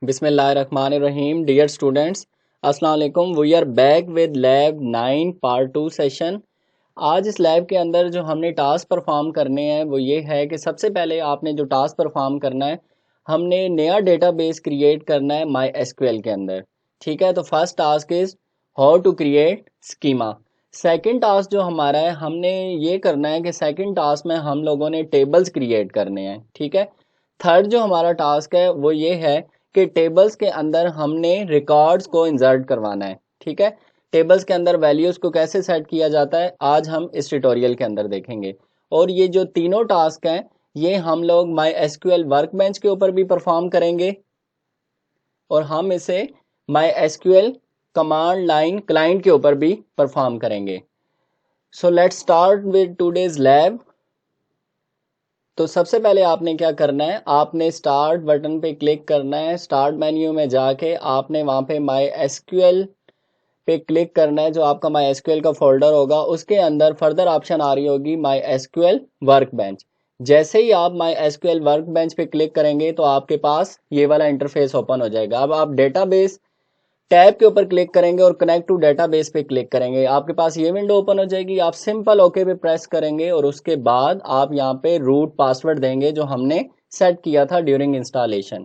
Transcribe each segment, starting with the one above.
बिस्मिल्लाहिर्रहमानिर्रहीम। Dear students, अस्सलाम वालेकुम। We are back with lab 9 part 2 session. आज इस लैब के अंदर जो हमने टास्क परफॉर्म करने हैं वो ये है कि सबसे पहले आपने जो टास्क परफॉर्म करना है, हमने नया डेटाबेस क्रिएट करना है माई एसक्यूएल के अंदर। ठीक है, तो first task is how to create schema. Second task जो हमारा है, हमने ये करना है कि सेकंड टास्क में हम लोगों ने टेबल्स क्रिएट करने हैं। ठीक है, थर्ड जो हमारा टास्क है वो ये है कि टेबल्स के अंदर हमने रिकॉर्ड्स को इंसर्ट करवाना है। ठीक है, टेबल्स के अंदर वैल्यूज़ को कैसे सेट किया जाता है आज हम इस ट्यूटोरियल के अंदर देखेंगे। और ये जो तीनों टास्क हैं ये हम लोग माई एसक्यूएल वर्कबेंच के ऊपर भी परफॉर्म करेंगे और हम इसे my SQL command line client के ऊपर भी परफॉर्म करेंगे। So let's start with today's lab. तो सबसे पहले आपने क्या करना है, आपने स्टार्ट बटन पे क्लिक करना है। स्टार्ट मेन्यू में जाके आपने वहाँ पे माई एसक्यूएल पे क्लिक करना है। जो आपका माई एसक्यूएल का फोल्डर होगा उसके अंदर फर्दर ऑप्शन आ रही होगी माई एसक्यूएल वर्कबेंच। जैसे ही आप माई एसक्यूएल वर्कबेंच पे क्लिक करेंगे तो आपके पास ये वाला इंटरफेस ओपन हो जाएगा। अब आप डेटाबेस टैब के ऊपर क्लिक करेंगे और कनेक्ट टू डेटाबेस पे क्लिक करेंगे, आपके पास ये विंडो ओपन हो जाएगी। आप सिंपल ओके पे प्रेस करेंगे और उसके बाद आप यहाँ पे रूट पासवर्ड देंगे जो हमने सेट किया था ड्यूरिंग इंस्टॉलेशन।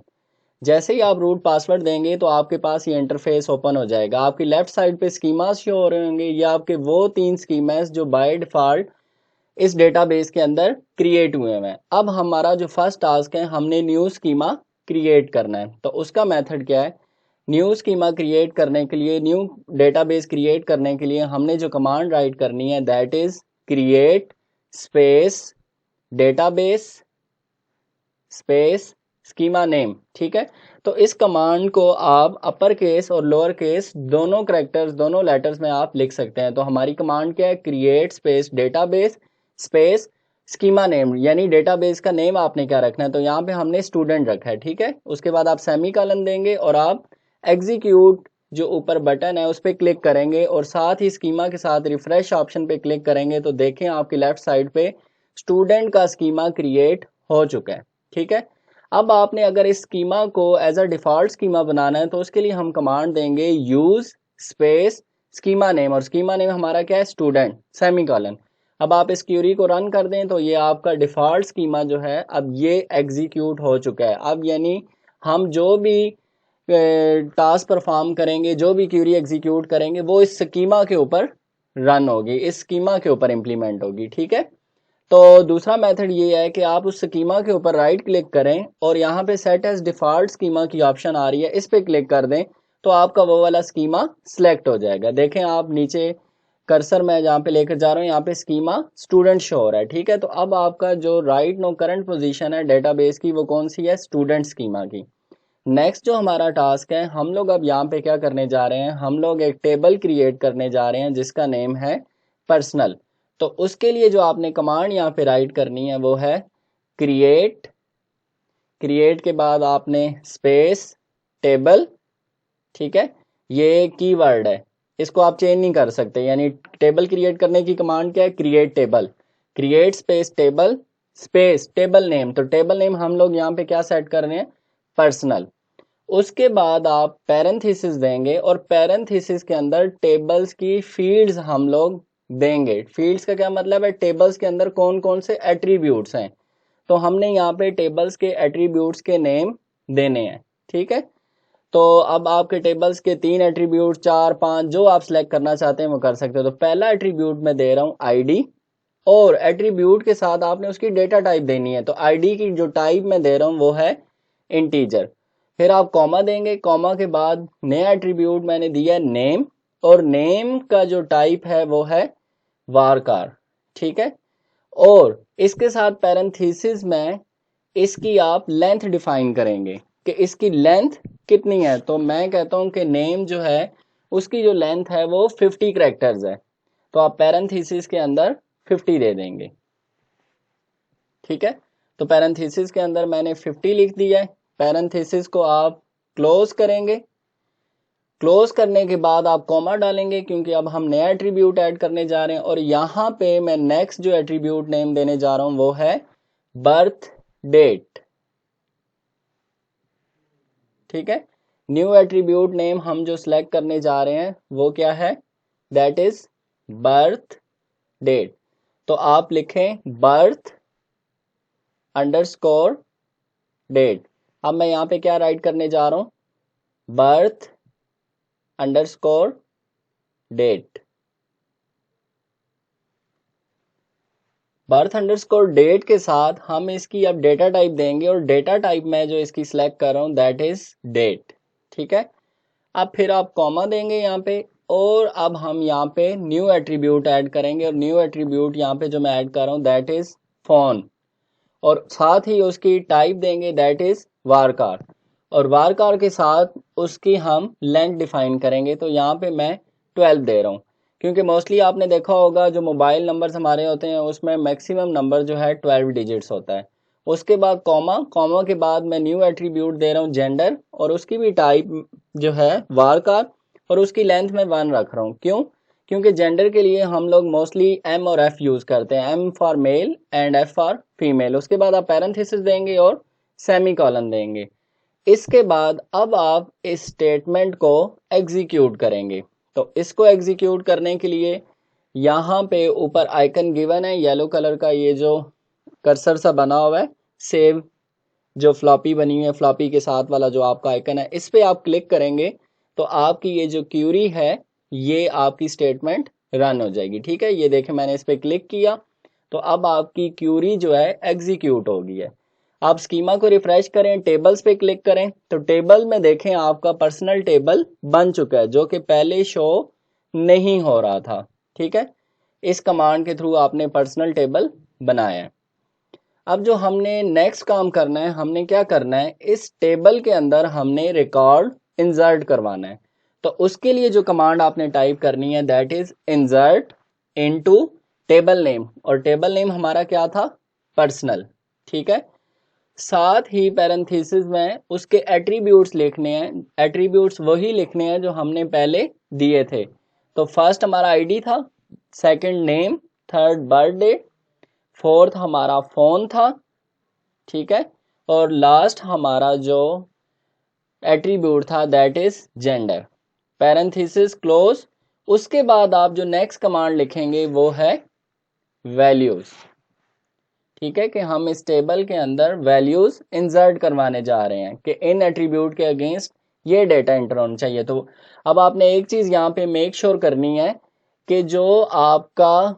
जैसे ही आप रूट पासवर्ड देंगे तो आपके पास ये इंटरफेस ओपन हो जाएगा। आपकी लेफ्ट साइड पे स्कीमास शो हो रहे होंगे, ये आपके वो 3 स्कीमास जो बाय डिफॉल्ट इस डेटाबेस के अंदर क्रिएट हुए हैं। अब हमारा जो फर्स्ट टास्क है, हमने न्यू स्कीमा क्रिएट करना है। तो उसका मेथड क्या है, न्यू स्कीमा क्रिएट करने के लिए, न्यू डेटाबेस क्रिएट करने के लिए हमने जो कमांड राइट करनी है that is create space database space schema name. ठीक है, तो इस कमांड को आप अपर केस और लोअर केस दोनों कैरेक्टर्स दोनों लेटर्स में आप लिख सकते हैं। तो हमारी कमांड क्या है, create space database space schema name, यानी डेटाबेस का नेम आपने क्या रखना है। तो यहाँ पे हमने स्टूडेंट रखा है। ठीक है, उसके बाद आप सेमी कॉलन देंगे और आप एग्जीक्यूट जो ऊपर बटन है उस पर क्लिक करेंगे और साथ ही स्कीमा के साथ रिफ्रेश ऑप्शन पे क्लिक करेंगे तो देखें आपकी लेफ्ट साइड पे स्टूडेंट का स्कीमा क्रिएट हो चुका है। ठीक है, अब आपने अगर इस स्कीमा को एज अ डिफॉल्ट स्कीमा बनाना है तो उसके लिए हम कमांड देंगे यूज स्पेस स्कीमा नेम, और स्कीमा नेम हमारा क्या है, स्टूडेंट सेमी कॉलन। अब आप इस क्यूरी को रन कर दें तो ये आपका डिफॉल्ट स्कीमा जो है अब ये एग्जीक्यूट हो चुका है। अब यानी हम जो भी टास्क परफॉर्म करेंगे, जो भी क्यूरी एग्जीक्यूट करेंगे वो इस स्कीमा के ऊपर रन होगी, इस स्कीमा के ऊपर इंप्लीमेंट होगी। ठीक है, तो दूसरा मेथड ये है कि आप उस स्कीमा के ऊपर राइट क्लिक करें और यहाँ पे सेट एज डिफॉल्ट स्कीमा की ऑप्शन आ रही है, इस पे क्लिक कर दें तो आपका वो वाला स्कीमा सिलेक्ट हो जाएगा। देखें आप नीचे कर्सर मैं जहाँ पे लेकर जा रहा हूँ यहाँ पे स्कीमा स्टूडेंट शो हो रहा है। ठीक है, तो अब आपका जो राइट नो करंट पोजीशन है डेटाबेस की वो कौन सी है, स्टूडेंट स्कीमा की। नेक्स्ट जो हमारा टास्क है, हम लोग अब यहाँ पे क्या करने जा रहे हैं, हम लोग एक टेबल क्रिएट करने जा रहे हैं जिसका नेम है पर्सनल। तो उसके लिए जो आपने कमांड यहाँ पे राइट करनी है वो है क्रिएट, क्रिएट के बाद आपने स्पेस टेबल। ठीक है, ये कीवर्ड है, इसको आप चेंज नहीं कर सकते, यानी टेबल क्रिएट करने की कमांड क्या है, create table, create space table space table name. तो टेबल नेम हम लोग यहाँ पे क्या सेट कर रहे हैं, पर्सनल। उसके बाद आप पैरेंथेसिस देंगे और पैरेंथेसिस के अंदर टेबल्स की फील्ड्स हम लोग देंगे। फील्ड्स का क्या मतलब है, टेबल्स के अंदर कौन कौन से एट्रीब्यूट्स हैं, तो हमने यहाँ पे टेबल्स के एट्रीब्यूट्स के नेम देने हैं। ठीक है, तो अब आपके टेबल्स के 3 एट्रीब्यूट 4 5 जो आप सिलेक्ट करना चाहते हैं वो कर सकते हो। तो पहला एट्रीब्यूट मैं दे रहा हूँ आईडी, और एट्रीब्यूट के साथ आपने उसकी डेटा टाइप देनी है। तो आईडी की जो टाइप मैं दे रहा हूँ वो है इंटीजर। फिर आप कॉमा देंगे, कॉमा के बाद नया एट्रीब्यूट मैंने दिया है नेम, और नेम का जो टाइप है वो है वारकार। ठीक है, और इसके साथ पैरेंथेसिस में इसकी आप लेंथ डिफाइन करेंगे कि इसकी लेंथ कितनी है। तो मैं कहता हूं कि नेम जो है उसकी जो लेंथ है वो 50 कैरेक्टर्स है, तो आप पैरेंथेसिस के अंदर 50 दे देंगे। ठीक है, तो पैरेंथेसिस के अंदर मैंने 50 लिख दिया है। पैरेंथेसिस को आप क्लोज करेंगे, क्लोज करने के बाद आप कॉमा डालेंगे क्योंकि अब हम नया एट्रीब्यूट ऐड करने जा रहे हैं। और यहाँ पे मैं नेक्स्ट जो एट्रीब्यूट नेम देने जा रहा हूँ वो है बर्थ डेट। ठीक है। न्यू एट्रीब्यूट नेम हम जो सिलेक्ट करने जा रहे हैं वो क्या है, दैट इज बर्थ डेट। तो आप लिखें बर्थ अंडरस्कोर डेट। अब मैं यहाँ पे क्या राइट करने जा रहा हूँ, birth underscore date. Birth underscore date के साथ हम इसकी अब डेटा टाइप देंगे और डेटा टाइप मैं जो इसकी सिलेक्ट कर रहा हूँ दैट इज डेट। ठीक है। अब फिर आप कॉमा देंगे यहाँ पे और अब हम यहाँ पे न्यू एट्रीब्यूट ऐड करेंगे और न्यू एट्रीब्यूट यहाँ पे जो मैं ऐड कर रहा हूँ दैट इज फोन और साथ ही उसकी टाइप देंगे दैट इज वारकार और वारकार के साथ उसकी हम लेंथ डिफाइन करेंगे। तो यहाँ पे मैं 12 दे रहा हूँ क्योंकि मोस्टली आपने देखा होगा जो मोबाइल नंबर्स हमारे होते हैं उसमें मैक्सिमम नंबर जो है 12 डिजिट्स होता है। उसके बाद कॉमा, कॉमा के बाद मैं न्यू एट्रीब्यूट दे रहा हूँ जेंडर और उसकी भी टाइप जो है वारकार और उसकी लेंथ में 1 रख रहा हूँ। क्यों? क्योंकि जेंडर के लिए हम लोग मोस्टली एम और एफ यूज करते हैं, M for male and F for female. उसके बाद आप पैरेंथेसिस देंगे और सेमी कॉलन देंगे। इसके बाद अब आप इस स्टेटमेंट को एग्जीक्यूट करेंगे। तो इसको एग्जीक्यूट करने के लिए यहाँ पे ऊपर आइकन गिवन है येलो कलर का, ये जो कर्सर सा बना हुआ है सेव जो फ्लॉपी बनी हुई है फ्लॉपी के साथ वाला जो आपका आइकन है, इस पे आप क्लिक करेंगे तो आपकी ये जो क्यूरी है ये आपकी स्टेटमेंट रन हो जाएगी। ठीक है, ये देखें मैंने इस पे क्लिक किया तो अब आपकी क्यूरी जो है एग्जीक्यूट हो गई है। आप स्कीमा को रिफ्रेश करें, टेबल्स पे क्लिक करें तो टेबल में देखें आपका पर्सनल टेबल बन चुका है जो कि पहले शो नहीं हो रहा था। ठीक है, इस कमांड के थ्रू आपने पर्सनल टेबल बनाया है। अब जो हमने नेक्स्ट काम करना है, हमने क्या करना है, इस टेबल के अंदर हमने रिकॉर्ड इंसर्ट करवाना है। तो उसके लिए जो कमांड आपने टाइप करनी है that is insert into table name और टेबल नेम हमारा क्या था, पर्सनल। ठीक है, साथ ही पैरेंथेसिस में उसके एट्रीब्यूट्स लिखने हैं, एट्रीब्यूट्स वही लिखने हैं जो हमने पहले दिए थे। तो फर्स्ट हमारा आईडी था, second name, third birthday, fourth हमारा फोन था। ठीक है, और लास्ट हमारा जो एट्रीब्यूट था that is gender, parenthesis close. उसके बाद आप जो नेक्स्ट कमांड लिखेंगे वो है वैल्यूज। ठीक है, कि हम इस टेबल के अंदर वैल्यूज इंसर्ट करवाने जा रहे हैं कि इन एट्रीब्यूट के अगेंस्ट ये डेटा एंटर होना चाहिए। तो अब आपने एक चीज यहाँ पे मेक श्योर करनी है कि जो आपका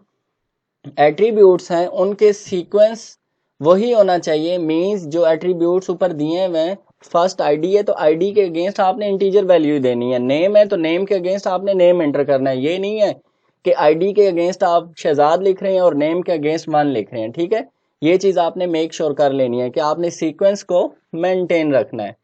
एट्रीब्यूट्स हैं उनके सीक्वेंस वही होना चाहिए। मींस जो एट्रीब्यूट्स ऊपर दिए हुए हैं, फर्स्ट आईडी है तो आईडी के अगेंस्ट आपने इंटीजर वैल्यू देनी है, नेम है तो नेम के अगेंस्ट आपने नेम एंटर करना है। ये नहीं है कि आईडी के अगेंस्ट आप शहजाद लिख रहे हैं और नेम के अगेंस्ट 1 लिख रहे हैं। ठीक है, ये चीज आपने मेक श्योर कर लेनी है कि आपने सीक्वेंस को मेंटेन रखना है।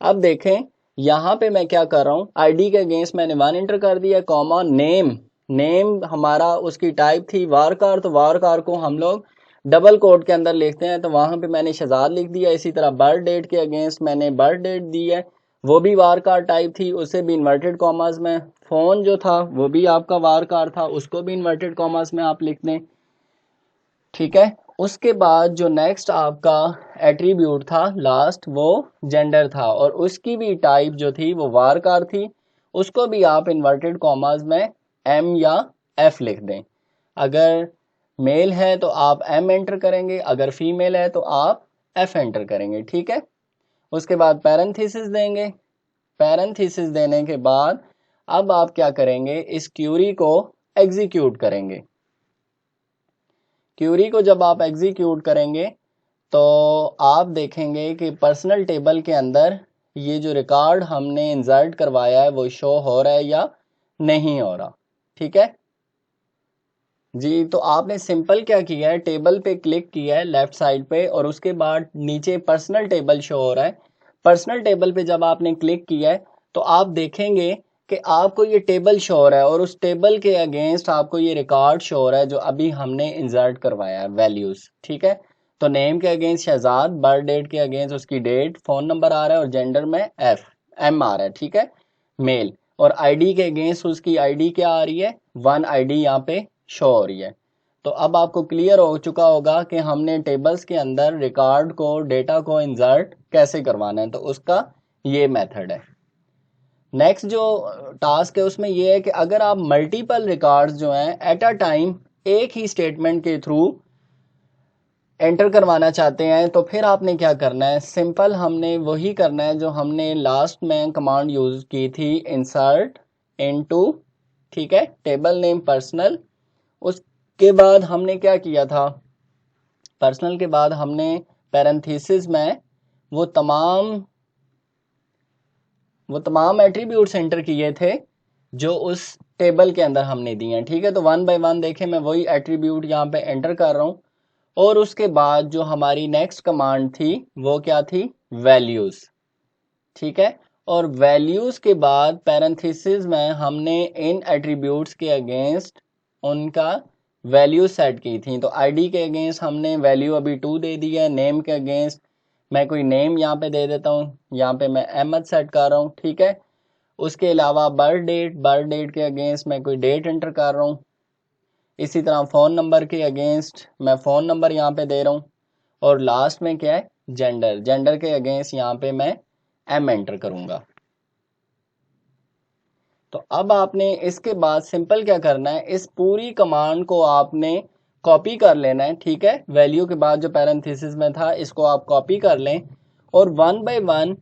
अब देखें यहाँ पे मैं क्या कर रहा हूँ, आईडी के अगेंस्ट मैंने 1 एंटर कर दिया, कॉमा नेम, नेम हमारा उसकी टाइप थी वारकार, तो वारकार को हम लोग डबल कोट के अंदर लिखते हैं तो वहां पे मैंने शहजाद लिख दिया। इसी तरह बर्थ डेट के अगेंस्ट मैंने बर्थ डेट दी है, वो भी वारकार टाइप थी, उसे भी इन्वर्टेड कॉमास में। फोन जो था वो भी आपका वारकार था, उसको भी इन्वर्टेड कॉमास में आप लिख दें। ठीक है, उसके बाद जो नेक्स्ट आपका एट्रीब्यूट था लास्ट वो जेंडर था और उसकी भी टाइप जो थी वो वारकार थी, उसको भी आप इन्वर्टेड कॉमास में एम या एफ लिख दें। अगर मेल है तो आप एम एंटर करेंगे, अगर फीमेल है तो आप एफ एंटर करेंगे। ठीक है, उसके बाद पैरेंथेसिस देंगे, पैरेंथेसिस देने के बाद अब आप क्या करेंगे, इस क्यूरी को एग्जीक्यूट करेंगे। क्यूरी को जब आप एग्जीक्यूट करेंगे तो आप देखेंगे कि पर्सनल टेबल के अंदर ये जो रिकॉर्ड हमने इंसर्ट करवाया है वो शो हो रहा है या नहीं हो रहा। ठीक है जी, तो आपने सिंपल क्या किया है, टेबल पे क्लिक किया है लेफ्ट साइड पे और उसके बाद नीचे पर्सनल टेबल शो हो रहा है। पर्सनल टेबल पे जब आपने क्लिक किया है तो आप देखेंगे कि आपको ये टेबल शो हो रहा है और उस टेबल के अगेंस्ट आपको ये रिकॉर्ड शो हो रहा है जो अभी हमने इंसर्ट करवाया है, वैल्यूज। ठीक है, तो नेम के अगेंस्ट शहजाद, बर्थ डेट के अगेंस्ट उसकी डेट, फोन नंबर आ रहा है और जेंडर में एम आ रहा है। ठीक है, मेल, और आईडी के अगेंस्ट उसकी आईडी क्या आ रही है, 1 आईडी यहाँ पे शो हो रही है। तो अब आपको क्लियर हो चुका होगा कि हमने टेबल्स के अंदर रिकॉर्ड को, डेटा को इंसर्ट कैसे करवाना है। तो उसका ये मेथड है। नेक्स्ट जो टास्क है उसमें ये है कि अगर आप मल्टीपल रिकॉर्ड्स जो हैं एट अ टाइम एक ही स्टेटमेंट के थ्रू एंटर करवाना चाहते हैं तो फिर आपने क्या करना है, सिंपल हमने वही करना है जो हमने लास्ट में कमांड यूज की थी, इंसर्ट इनटू, ठीक है, टेबल नेम पर्सनल। उसके बाद हमने क्या किया था, पर्सनल के बाद हमने पैरेंथेसिस में वो तमाम एट्रीब्यूट्स एंटर किए थे जो उस टेबल के अंदर हमने दिए हैं, ठीक है। तो वन बाय वन देखें, मैं वही एट्रीब्यूट यहाँ पे एंटर कर रहा हूँ। और उसके बाद जो हमारी नेक्स्ट कमांड थी वो क्या थी, वैल्यूज, ठीक है। और वैल्यूज के बाद पैरेंथेसिस में हमने इन एट्रीब्यूट्स के अगेंस्ट उनका वैल्यू सेट की थी। तो आईडी के अगेंस्ट हमने वैल्यू अभी 2 दे दी है, नेम के अगेंस्ट मैं कोई नेम यहाँ पे दे देता हूँ, यहाँ पे मैं अहमद सेट कर रहा हूँ, ठीक है। उसके अलावा बर्थ डेट के अगेंस्ट मैं कोई डेट एंटर कर रहा हूँ। इसी तरह फ़ोन नंबर के अगेंस्ट मैं फ़ोन नंबर यहाँ पे दे रहा हूँ। और लास्ट में क्या है, जेंडर के अगेंस्ट यहाँ पे मैं एम एंटर करूँगा। तो अब आपने इसके बाद सिंपल क्या करना है, इस पूरी कमांड को आपने कॉपी कर लेना है, ठीक है। वैल्यू के बाद जो पैरेंथेसिस में था इसको आप कॉपी कर लें और one by one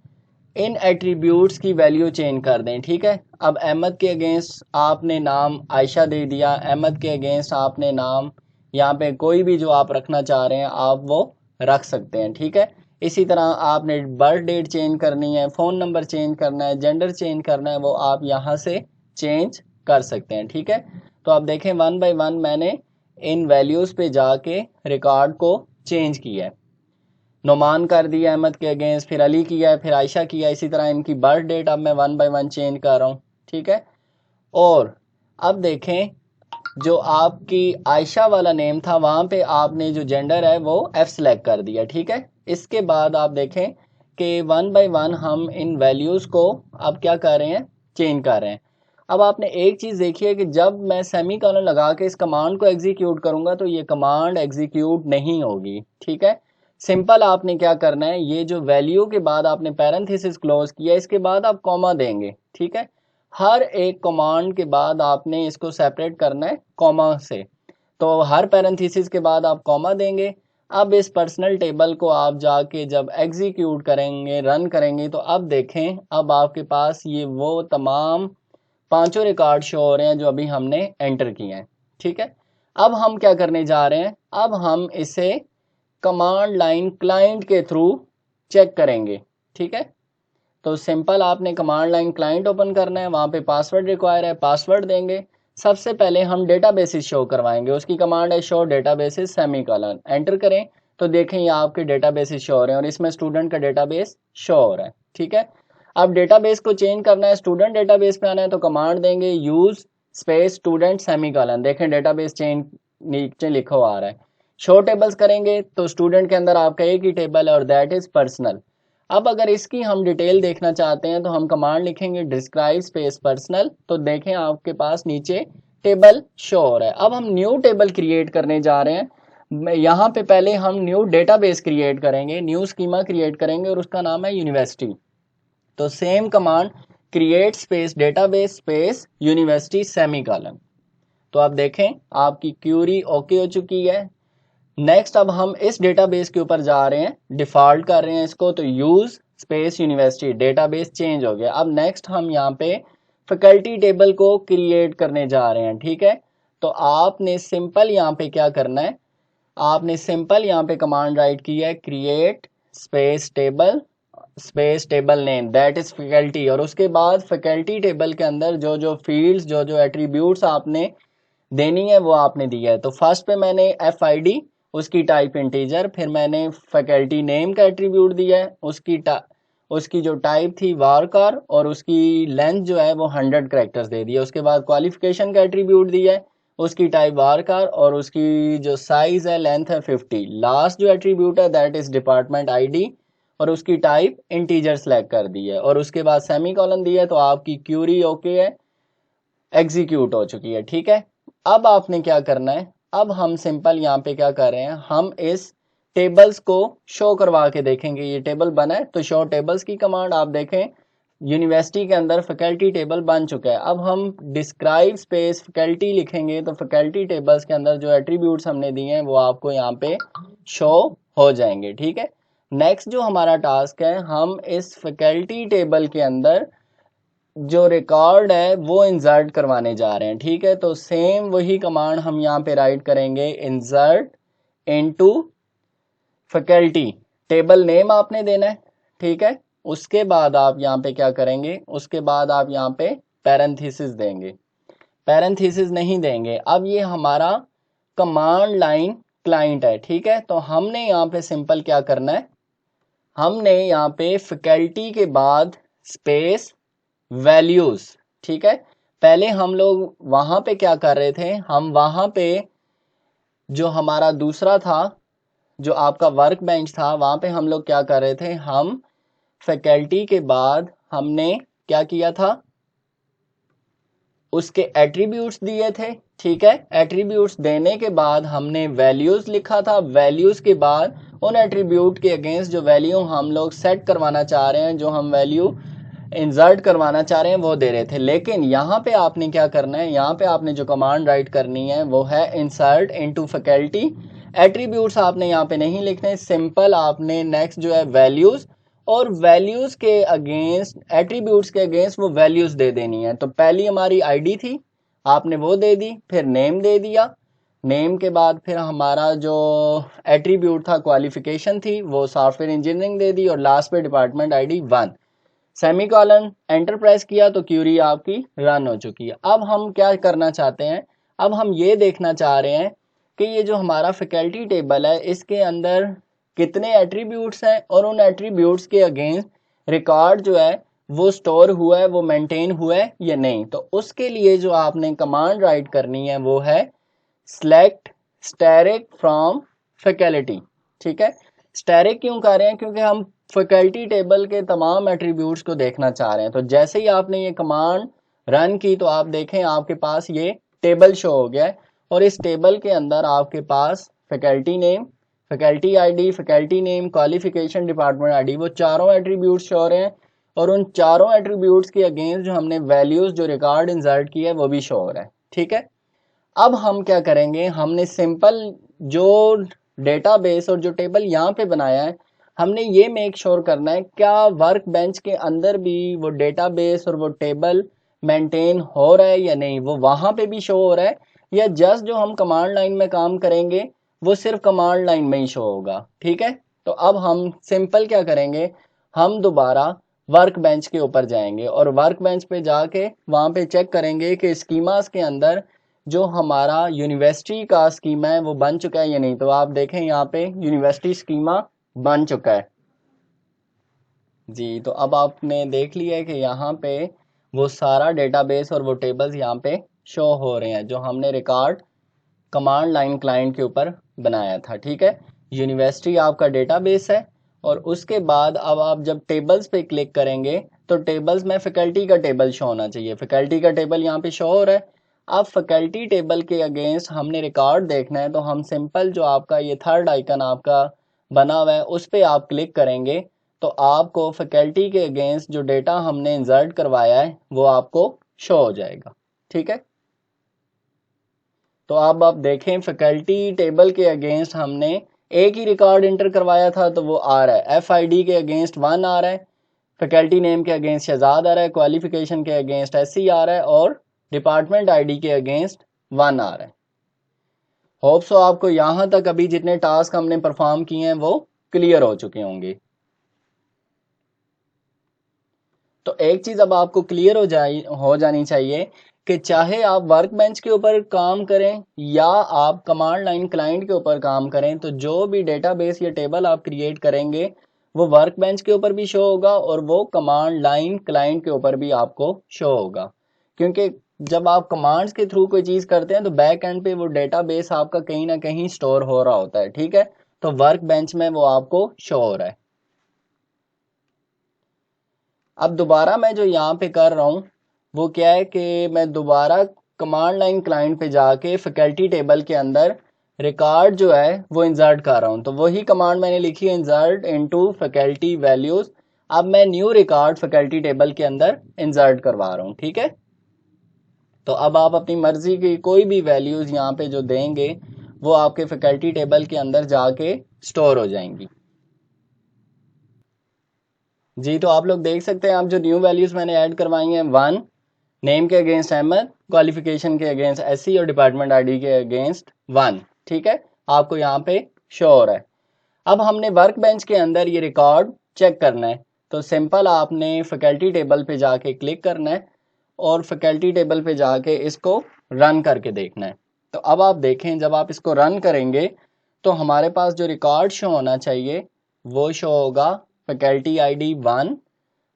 in attributes की वैल्यू चेंज कर दें, ठीक है। अब अहमद के अगेंस्ट आपने नाम आयशा दे दिया, अहमद के अगेंस्ट आपने नाम यहाँ पे कोई भी जो आप रखना चाह रहे हैं आप वो रख सकते हैं, ठीक है। इसी तरह आपने बर्थ डेट चेंज करनी है, फ़ोन नंबर चेंज करना है, जेंडर चेंज करना है, वो आप यहाँ से चेंज कर सकते हैं, ठीक है। तो आप देखें वन बाय वन मैंने इन वैल्यूज़ पे जाके रिकॉर्ड को चेंज किया है। नोमान कर दिया अहमद के अगेंस्ट, फिर अली किया है, फिर आयशा किया। इसी तरह इनकी बर्थ डेट अब मैं वन बाय वन चेंज कर रहा हूँ, ठीक है। और अब देखें जो आपकी आयशा वाला नेम था वहाँ पे आपने जो जेंडर है वो एफ सेलेक्ट कर दिया, ठीक है। इसके बाद आप देखें कि वन बाय वन हम इन वैल्यूज़ को अब क्या कर रहे हैं, चेंज कर रहे हैं। अब आपने एक चीज़ देखी है कि जब मैं सेमी कॉलन लगा के इस कमांड को एग्जीक्यूट करूँगा तो ये कमांड एग्जीक्यूट नहीं होगी, ठीक है। सिंपल आपने क्या करना है, ये जो वैल्यू के बाद आपने पैरेंथेसिस क्लोज किया इसके बाद आप कॉमा देंगे, ठीक है। हर एक कमांड के बाद आपने इसको सेपरेट करना है कॉमा से। तो हर पैरेंथेसिस के बाद आप कॉमा देंगे। अब इस पर्सनल टेबल को आप जाके जब एग्जीक्यूट करेंगे, रन करेंगे, तो अब देखें अब आपके पास ये वो तमाम पांचों रिकॉर्ड शो हो रहे हैं जो अभी हमने एंटर किए हैं, ठीक है। अब हम क्या करने जा रहे हैं, अब हम इसे कमांड लाइन क्लाइंट के थ्रू चेक करेंगे, ठीक है। तो सिंपल आपने कमांड लाइन क्लाइंट ओपन करना है, वहाँ पे पासवर्ड रिक्वायर है, पासवर्ड देंगे। सबसे पहले हम डेटाबेसेस शो करवाएंगे, उसकी कमांड है शो डेटाबेसेस सेमीकोलन, एंटर करें तो देखें ये आपके डेटाबेसेस शो हो रहे हैं और इसमें स्टूडेंट का डेटाबेस शो हो रहा है, ठीक है। अब डेटाबेस को चेंज करना है, स्टूडेंट डेटाबेस पे आना है तो कमांड देंगे यूज स्पेस स्टूडेंट सेमीकोलन, देखें डेटाबेस चेंज नीचे लिखा हुआ आ रहा है। शो टेबल्स करेंगे तो स्टूडेंट के अंदर आपका एक ही टेबल है और दैट इज पर्सनल। अब अगर इसकी हम डिटेल देखना चाहते हैं तो हम कमांड लिखेंगे डिस्क्राइब स्पेस पर्सनल, तो देखें आपके पास नीचे टेबल शो हो रहा है। अब हम न्यू टेबल क्रिएट करने जा रहे हैं। यहाँ पे पहले हम न्यू डेटाबेस क्रिएट करेंगे, न्यू स्कीमा क्रिएट करेंगे और उसका नाम है यूनिवर्सिटी। तो same command create space database space university semicolon. तो आप देखें आपकी क्यूरी ओके हो चुकी है। नेक्स्ट अब हम इस डेटाबेस के ऊपर जा रहे हैं, डिफॉल्ट कर रहे हैं इसको, तो use space university, database change हो गया। अब नेक्स्ट हम यहाँ पे फैकल्टी टेबल को क्रिएट करने जा रहे हैं, ठीक है। तो आपने सिंपल यहाँ पे क्या करना है, आपने सिंपल यहाँ पे कमांड राइट की है create space table name that is faculty, और उसके बाद फैकल्टी टेबल के अंदर जो जो फील्ड्स जो जो एट्रीब्यूट्स आपने देनी है वो आपने दिया है। तो फर्स्ट पे मैंने एफ आई डी, उसकी टाइप इंटीजर, फिर मैंने फैकल्टी नेम का एट्रीब्यूट दिया है, उसकी जो टाइप थी वारकार और उसकी लेंथ जो है वो 100 कैरेक्टर्स दे दिया। उसके बाद क्वालिफिकेशन का एट्रीब्यूट दिया है, उसकी टाइप वारकार और उसकी जो साइज है लेंथ है 50। लास्ट जो एट्रीब्यूट है दैट इज डिपार्टमेंट आईडी और उसकी टाइप इंटीजर सेलेक्ट कर दी है और उसके बाद सेमीकोलन दिया है। तो आपकी क्यूरी ओके है, एग्जीक्यूट हो चुकी है, ठीक है। अब आपने क्या करना है, अब हम सिंपल यहाँ पे क्या कर रहे हैं, हम इस टेबल्स को शो करवा के देखेंगे। ये टेबल बना है तो शो टेबल्स की कमांड आप देखें यूनिवर्सिटी के अंदर फैकल्टी टेबल बन चुका है। अब हम डिस्क्राइब स्पेस फैकल्टी लिखेंगे तो फैकल्टी टेबल्स के अंदर जो एट्रीब्यूट्स हमने दिए हैं वो आपको यहाँ पे शो हो जाएंगे। ठीक है, नेक्स्ट जो हमारा टास्क है, हम इस फैकल्टी टेबल के अंदर जो रिकॉर्ड है वो इंसर्ट करवाने जा रहे हैं। ठीक है, तो सेम वही कमांड हम यहाँ पे राइट करेंगे, insert into faculty, table name आपने देना है। ठीक है, उसके बाद आप यहाँ पे क्या करेंगे, उसके बाद आप यहाँ पे पैरेंथेसिस देंगे, पैरेंथेसिस नहीं देंगे। अब ये हमारा कमांड लाइन क्लाइंट है। ठीक है, तो हमने यहाँ पे सिंपल क्या करना है, हमने यहाँ पे फैकल्टी के बाद स्पेस वैल्यूज। ठीक है, पहले हम लोग वहां पे क्या कर रहे थे, हम वहां पे जो हमारा दूसरा था, जो आपका वर्क बेंच था, वहां पे हम लोग क्या कर रहे थे, हम फैकल्टी के बाद हमने क्या किया था, उसके एट्रीब्यूट्स दिए थे। ठीक है, एट्रीब्यूट्स देने के बाद हमने वैल्यूज लिखा था, वैल्यूज के बाद उन एट्रीब्यूट के अगेंस्ट जो वैल्यू हम लोग सेट करवाना चाह रहे हैं, जो हम वैल्यू इंसर्ट करवाना चाह रहे हैं वो दे रहे थे। लेकिन यहाँ पे आपने क्या करना है, यहाँ पे आपने जो कमांड राइट करनी है वो है इंसर्ट इनटू फैकल्टी। एट्रीब्यूट्स आपने यहाँ पे नहीं लिखने, सिंपल आपने नेक्स्ट जो है वैल्यूज, और वैल्यूज के अगेंस्ट, एट्रीब्यूट्स के अगेंस्ट वो वैल्यूज दे देनी है। तो पहली हमारी आईडी थी, आपने वो दे दी, फिर नेम दे दिया, नेम के बाद फिर हमारा जो एट्रीब्यूट था क्वालिफिकेशन थी वो सॉफ्टवेयर इंजीनियरिंग दे दी, और लास्ट पे department ID 1, semicolon, enter press किया तो क्यूरी आपकी रन हो चुकी है। अब हम क्या करना चाहते हैं, अब हम ये देखना चाह रहे हैं कि ये जो हमारा फैकल्टी टेबल है इसके अंदर कितने एट्रीब्यूट्स हैं और उन एट्रीब्यूट्स के अगेंस्ट रिकॉर्ड जो है वो स्टोर हुआ है, वो मेंटेन हुआ है या नहीं। तो उसके लिए जो आपने कमांड राइट करनी है वो है सिलेक्ट स्टैटिक फ्रॉम फैकल्टी। ठीक है, स्टैटिक क्यों कर रहे हैं, क्योंकि हम फैकल्टी टेबल के तमाम एट्रीब्यूट्स को देखना चाह रहे हैं। तो जैसे ही आपने ये कमांड रन की तो आप देखें आपके पास ये टेबल शो हो गया है, और इस टेबल के अंदर आपके पास faculty name, faculty ID, faculty name, qualification, department ID, वो चारों एट्रीब्यूट्स शो हो रहे हैं, और उन चारों एट्रीब्यूट्स के अगेंस्ट जो हमने वैल्यूज जो रिकॉर्ड इंसर्ट किया है वो भी शो हो रहा है। ठीक है, अब हम क्या करेंगे, हमने सिंपल जो डेटाबेस और जो टेबल यहाँ पे बनाया है, हमने ये मेक श्योर करना है क्या वर्क बेंच के अंदर भी वो डेटाबेस और वो टेबल मेंटेन हो रहा है या नहीं, वो वहां पे भी शो हो रहा है, या जस्ट जो हम कमांड लाइन में काम करेंगे वो सिर्फ कमांड लाइन में ही शो होगा। ठीक है, तो अब हम सिंपल क्या करेंगे, हम दोबारा वर्क बेंच के ऊपर जाएंगे और वर्क बेंच पे जाके वहां पे चेक करेंगे कि स्कीमास के अंदर जो हमारा यूनिवर्सिटी का स्कीमा है वो बन चुका है या नहीं। तो आप देखें यहाँ पे यूनिवर्सिटी स्कीमा बन चुका है जी। तो अब आपने देख लिया है कि यहाँ पे वो सारा डेटाबेस और वो टेबल्स यहाँ पे शो हो रहे हैं जो हमने रिकॉर्ड कमांड लाइन क्लाइंट के ऊपर बनाया था। ठीक है, यूनिवर्सिटी आपका डेटाबेस है, और उसके बाद अब आप जब टेबल्स पे क्लिक करेंगे तो टेबल्स में फैकल्टी का टेबल शो होना चाहिए। फैकल्टी का टेबल यहाँ पे शो हो रहा है। अब फैकल्टी टेबल के अगेंस्ट हमने रिकॉर्ड देखना है, तो हम सिंपल जो आपका ये थर्ड आइकन आपका बना हुआ है उस पर आप क्लिक करेंगे तो आपको फैकल्टी के अगेंस्ट जो डेटा हमने इंसर्ट करवाया है वो आपको शो हो जाएगा। ठीक है, तो अब आप देखें फैकल्टी टेबल के अगेंस्ट हमने एक ही रिकॉर्ड इंटर करवाया था तो वो आ रहा है, FID के अगेंस्ट 1 आ रहा है, फैकल्टी नेम के अगेंस्ट शहजाद आ रहा है, क्वालिफिकेशन के अगेंस्ट SC आ रहा है, और डिपार्टमेंट आईडी के अगेंस्ट 1 आ रहा है। होप सो आपको यहां तक अभी जितने टास्क हमने परफॉर्म किए हैं वो क्लियर हो चुके होंगे। तो एक चीज अब आपको क्लियर हो जानी चाहिए कि चाहे आप वर्क बेंच के ऊपर काम करें या आप कमांड लाइन क्लाइंट के ऊपर काम करें, तो जो भी डेटाबेस या टेबल आप क्रिएट करेंगे वो वर्क बेंच के ऊपर भी शो होगा और वो कमांड लाइन क्लाइंट के ऊपर भी आपको शो होगा। क्योंकि जब आप कमांड्स के थ्रू कोई चीज करते हैं तो बैक एंड पे वो डेटाबेस आपका कहीं ना कहीं स्टोर हो रहा होता है। ठीक है, तो वर्क बेंच में वो आपको शो हो रहा है। अब दोबारा मैं जो यहाँ पे कर रहा हूँ वो क्या है कि मैं दोबारा कमांड लाइन क्लाइंट पे जाके फैकल्टी टेबल के अंदर रिकॉर्ड जो है वो इंसर्ट कर रहा हूं, तो वही कमांड मैंने लिखी है, इंसर्ट इनटू फैकल्टी वैल्यूज। अब मैं न्यू रिकॉर्ड फैकल्टी टेबल के अंदर इंसर्ट करवा रहा हूं, ठीक है। तो अब आप अपनी मर्जी की कोई भी वैल्यूज यहाँ पे जो देंगे वो आपके फैकल्टी टेबल के अंदर जाके स्टोर हो जाएंगी। जी, तो आप लोग देख सकते हैं, आप जो न्यू वैल्यूज मैंने ऐड करवाई हैं, 1 नेम के अगेंस्ट अहमद, क्वालिफिकेशन के अगेंस्ट एससी और डिपार्टमेंट आईडी के अगेंस्ट 1, ठीक है, आपको यहाँ पे शो हो रहा है। अब हमने वर्क बेंच के अंदर ये रिकॉर्ड चेक करना है, तो सिंपल आपने फैकल्टी टेबल पे जाके क्लिक करना है और फैकल्टी टेबल पे जाके इसको रन करके देखना है। तो अब आप देखें, जब आप इसको रन करेंगे तो हमारे पास जो रिकॉर्ड शो होना चाहिए वो शो होगा faculty ID 1,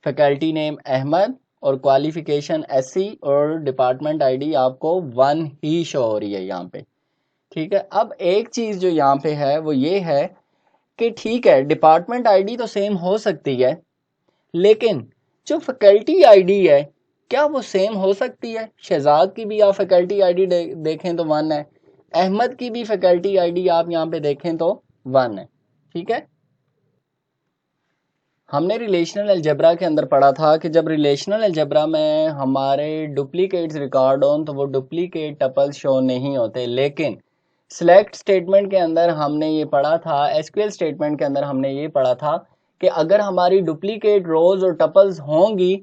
faculty name Ahmed और क्वालिफिकेशन एससी और डिपार्टमेंट आईडी आपको 1 ही शो हो रही है यहाँ पे, ठीक है। अब एक चीज़ जो यहाँ पे है वो ये है कि ठीक है, डिपार्टमेंट आईडी तो सेम हो सकती है, लेकिन जो फैकल्टी आईडी है क्या वो सेम हो सकती है? शहजाद की भी आप फैकल्टी आईडी देखें तो 1 है, अहमद की भी फैकल्टी आईडी आप यहाँ पे देखें तो 1 है, ठीक है। हमने रिलेशनल अलजेब्रा के अंदर पढ़ा था कि जब रिलेशनल अलजेब्रा में हमारे डुप्लीकेट्स रिकॉर्ड हों तो वो डुप्लीकेट टपल्स शो नहीं होते, लेकिन सिलेक्ट स्टेटमेंट के अंदर हमने ये पढ़ा था, एसक्यूएल स्टेटमेंट के अंदर हमने ये पढ़ा था कि अगर हमारी डुप्लीकेट रोज और टपल्स होंगी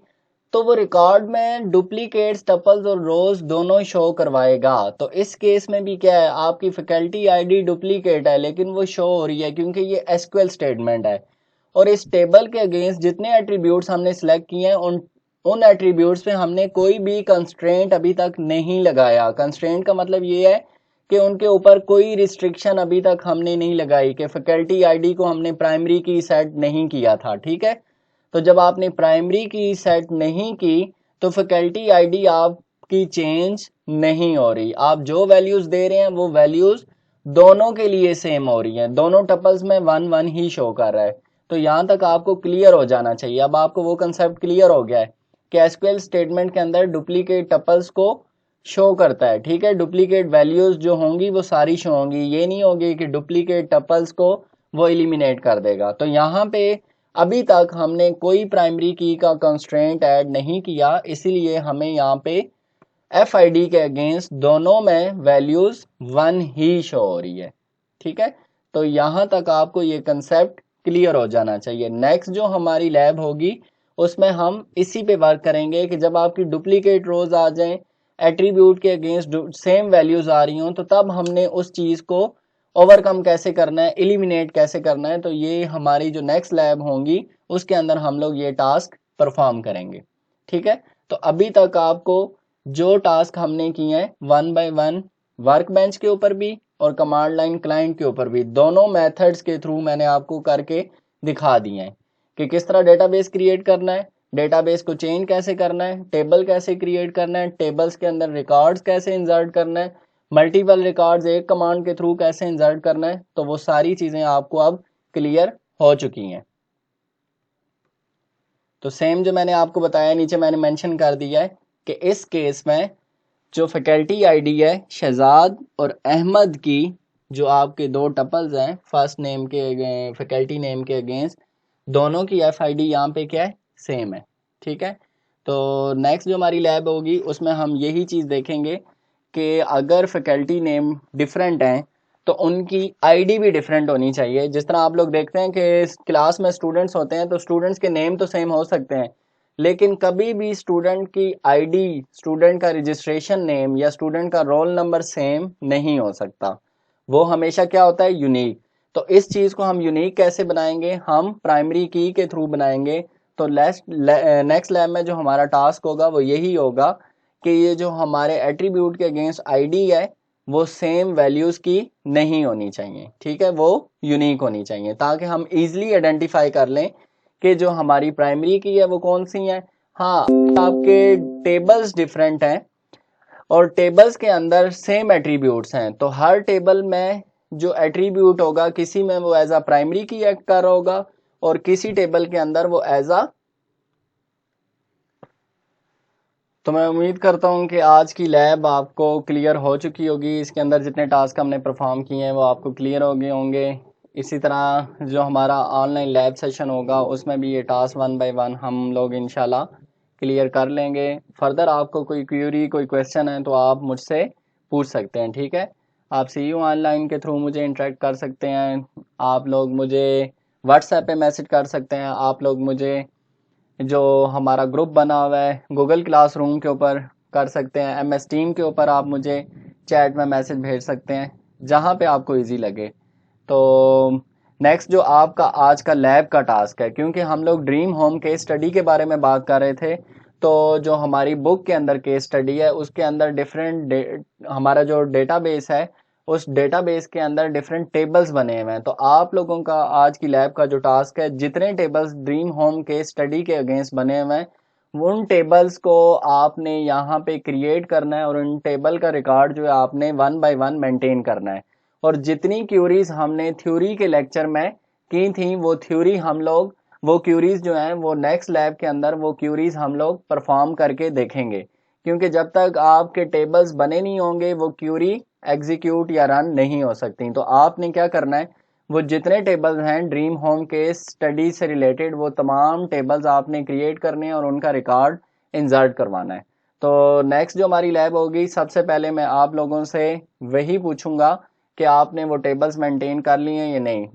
तो वो रिकॉर्ड में डुप्लीकेट्स टपल्स और रोज दोनों शो करवाएगा। तो इस केस में भी क्या है, आपकी फैकल्टी आईडी डुप्लीकेट है लेकिन वो शो हो रही है क्योंकि ये एसक्यूएल स्टेटमेंट है, और इस टेबल के अगेंस्ट जितने एट्रीब्यूट्स हमने सिलेक्ट किए हैं उन एट्रीब्यूट्स पे हमने कोई भी कंस्ट्रेंट अभी तक नहीं लगाया। कंस्ट्रेंट का मतलब ये है कि उनके ऊपर कोई रिस्ट्रिक्शन अभी तक हमने नहीं लगाई कि फैकल्टी आईडी को हमने प्राइमरी की सेट नहीं किया था, ठीक है। तो जब आपने प्राइमरी की सेट नहीं की तो फैकल्टी आईडी आपकी चेंज नहीं हो रही, आप जो वैल्यूज दे रहे हैं वो वैल्यूज दोनों के लिए सेम हो रही हैं, दोनों टपल्स में 1 1 ही शो कर रहा है। तो यहाँ तक आपको क्लियर हो जाना चाहिए। अब आपको वो कंसेप्ट क्लियर हो गया है कि एसक्यूएल स्टेटमेंट के अंदर डुप्लीकेट टपल्स को शो करता है, ठीक है। डुप्लीकेट वैल्यूज जो होंगी वो सारी शो होंगी, ये नहीं होगी कि डुप्लीकेट टपल्स को वो एलिमिनेट कर देगा। तो यहाँ पे अभी तक हमने कोई प्राइमरी की का कंस्ट्रेंट ऐड नहीं किया, इसीलिए हमें यहाँ पे एफ आई डी के अगेंस्ट दोनों में वैल्यूज 1 ही शो हो रही है, ठीक है। तो यहाँ तक आपको ये कंसेप्ट क्लियर हो जाना चाहिए। नेक्स्ट जो हमारी लैब होगी उसमें हम इसी पे वर्क करेंगे कि जब आपकी डुप्लीकेट रोज आ जाएं, एट्रीब्यूट के अगेंस्ट सेम वैल्यूज आ रही हों, तो तब हमने उस चीज़ को ओवरकम कैसे करना है, एलिमिनेट कैसे करना है। तो ये हमारी जो नेक्स्ट लैब होंगी उसके अंदर हम लोग ये टास्क परफॉर्म करेंगे, ठीक है। तो अभी तक आपको जो टास्क हमने किए हैं 1 बाय 1 वर्क बेंच के ऊपर भी और कमांड लाइन क्लाइंट के ऊपर भी, दोनों मेथड्स के थ्रू मैंने आपको करके दिखा दिए हैं कि किस तरह डेटाबेस क्रिएट करना है, डेटाबेस को चेंज कैसे करना है, टेबल कैसे क्रिएट करना है, टेबल्स के अंदर रिकॉर्ड्स कैसे इंसर्ट करना है, मल्टीपल रिकॉर्ड्स एक कमांड के थ्रू कैसे इंसर्ट करना है। तो वो सारी चीज़ें आपको अब क्लियर हो चुकी हैं। तो सेम जो मैंने आपको बताया नीचे मैंने मेंशन कर दिया है कि इस केस में जो फैकल्टी आईडी है शहजाद और अहमद की, जो आपके दो टपल्स हैं फर्स्ट नेम के फैकल्टी नेम के अगेंस्ट, दोनों की एफ आई डी यहाँ पे क्या है, सेम है, ठीक है। तो नेक्स्ट जो हमारी लैब होगी उसमें हम यही चीज़ देखेंगे कि अगर फैकल्टी नेम डिफरेंट हैं तो उनकी आईडी भी डिफरेंट होनी चाहिए। जिस तरह आप लोग देखते हैं कि क्लास में स्टूडेंट्स होते हैं तो स्टूडेंट्स के नेम तो सेम हो सकते हैं, लेकिन कभी भी स्टूडेंट की आईडी, स्टूडेंट का रजिस्ट्रेशन नेम या स्टूडेंट का रोल नंबर सेम नहीं हो सकता, वो हमेशा क्या होता है, यूनिक। तो इस चीज़ को हम यूनिक कैसे बनाएंगे, हम प्राइमरी की के थ्रू बनाएंगे। तो नेक्स्ट लैब में जो हमारा टास्क होगा वो यही होगा कि ये जो हमारे एट्रीब्यूट के अगेंस्ट आईडी है वो सेम वैल्यूज़ की नहीं होनी चाहिए, ठीक है, वो यूनिक होनी चाहिए ताकि हम इजीली आइडेंटिफाई कर लें कि जो हमारी प्राइमरी की है वो कौन सी है। हाँ, आपके टेबल्स डिफरेंट हैं और टेबल्स के अंदर सेम एट्रीब्यूट्स हैं, तो हर टेबल में जो एट्रीब्यूट होगा किसी में वो एज अ प्राइमरी की एक्ट कर रहा होगा और किसी टेबल के अंदर वो एज अ, तो मैं उम्मीद करता हूँ कि आज की लैब आपको क्लियर हो चुकी होगी। इसके अंदर जितने टास्क हमने परफॉर्म किए हैं वो आपको क्लियर हो गए होंगे। इसी तरह जो हमारा ऑनलाइन लैब सेशन होगा उसमें भी ये टास्क 1 बाय 1 हम लोग इंशाल्लाह क्लियर कर लेंगे। फर्दर आपको कोई क्यूरी कोई क्वेश्चन है तो आप मुझसे पूछ सकते हैं, ठीक है। आप CU ऑनलाइन के थ्रू मुझे इंटरेक्ट कर सकते हैं। आप लोग मुझे व्हाट्सएप पे मैसेज कर सकते हैं। आप लोग मुझे जो हमारा ग्रुप बना हुआ है गूगल क्लासरूम के ऊपर कर सकते हैं। MS टीम के ऊपर आप मुझे चैट में मैसेज भेज सकते हैं, जहाँ पे आपको इजी लगे। तो नेक्स्ट जो आपका आज का लैब का टास्क है, क्योंकि हम लोग ड्रीम होम केस स्टडी के बारे में बात कर रहे थे, तो जो हमारी बुक के अंदर केस स्टडी है उसके अंदर डिफरेंट हमारा जो डेटाबेस है उस डेटाबेस के अंदर डिफरेंट टेबल्स बने हुए हैं। तो आप लोगों का आज की लैब का जो टास्क है, जितने tables dream home case study के अगेंस्ट बने हुए हैं उन टेबल्स को आपने यहाँ पे क्रिएट करना है और उन टेबल का रिकॉर्ड जो है आपने 1 बाय 1 मेंटेन करना है। और जितनी क्यूरीज हमने थ्योरी के लेक्चर में की थी वो थ्योरी हम लोग वो क्यूरीज जो हैं वो नेक्स्ट लैब के अंदर वो क्यूरीज हम लोग परफॉर्म करके देखेंगे। क्योंकि जब तक आपके टेबल्स बने नहीं होंगे वो क्यूरी एग्जीक्यूट या रन नहीं हो सकती। तो आपने क्या करना है, वो जितने टेबल्स हैं ड्रीम होम के स्टडी से रिलेटेड वो तमाम टेबल्स आपने क्रिएट करने हैं और उनका रिकॉर्ड इंसर्ट करवाना है। तो नेक्स्ट जो हमारी लैब होगी, सबसे पहले मैं आप लोगों से वही पूछूंगा कि आपने वो टेबल्स मेंटेन कर लिए हैं या नहीं।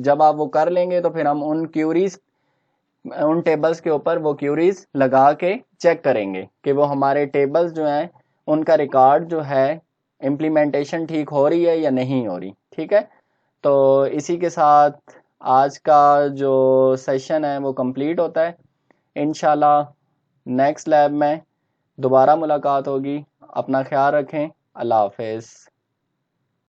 जब आप वो कर लेंगे तो फिर हम उन टेबल्स के ऊपर वो क्यूरीज लगा के चेक करेंगे कि वो हमारे टेबल्स जो हैं उनका रिकॉर्ड जो है इम्प्लीमेंटेशन ठीक हो रही है या नहीं हो रही, ठीक है। तो इसी के साथ आज का जो सेशन है वो कंप्लीट होता है। इंशाल्लाह नेक्स्ट लैब में दोबारा मुलाकात होगी। अपना ख्याल रखें। अल्लाह हाफिज़।